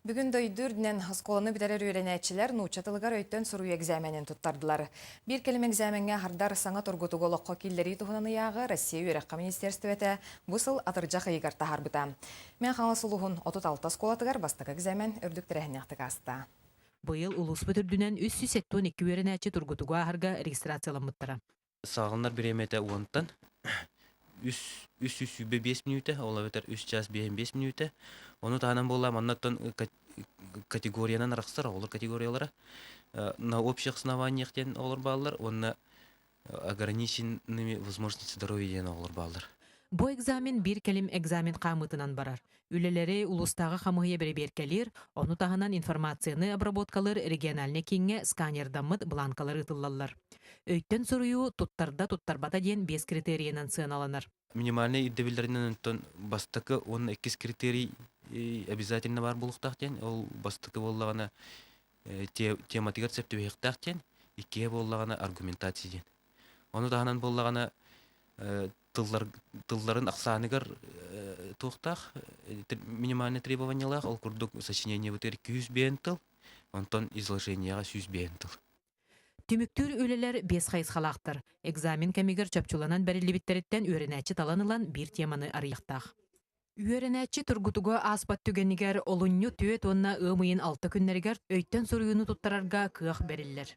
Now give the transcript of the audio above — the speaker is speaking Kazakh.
Бүгін дөйдүрдінен осколаны бітерер үйренәтчілер нучатылығар өйттен сұру экзаменін тұттардылар. Bir келім экзаменге хардар саңа тұргутуғы лоққа келдері тұғынан яғы Россия үйраққа министерстветі бұсыл атыржақ айғарта харбыта. Мен қаңа сұлуғын 36 сколатығар бастық экзамен үрдіктірәхінеқтік аста. Быйыл улус бүтүрдүнен 382 үйренәтчі тұргутуға ағырға регистрацияланмыттара. Сағынлар біреметі уанттан 305 минуты, ола бетер 3 час 5 минуты. Оны тағынан болам, аннаттан категориянан арақсыр, олар категориялары. На общих основаниях ден олар балылар, оны ограниченными возможности здоровья ден олар балылар. Бу экзамен bir келим экзамен қамытынан барар. Үлелері улустағы қамығыя бірі беркелер, оны тағынан информацияны обработкалар региональны кеңге сканердамыд бланкалар ытыллалар. Өйттен соруyu туттарбата ден 5 критериянан сыналанар. Минимальный иддебилдеринен бастықы 12 критерий обязательно бар болуқтақ ден, ол бастықы болағана тематигар сәпті бейқтақ ден, икке болағана аргументация ден. Оны тағынан болағана тылларын ақсаныгар туқтақ, минимальный требованиялақ, ол күрдік сочинение бұтыр 200 бейін тыл, онтон изложенияға 100 бейін тыл. Түмүктүр үлелер 5 хайыз халақтыр. Экзамен кәмегер чөпчуланан бәрілі үйренәтчі таланылан бір теманы арыяқтақ. Үйренәтчі тұргутуға аспат түгенігер олыню түйет онна ымайын 6 күннергер өйттен соруюну туттарарға кыақ бәрілер.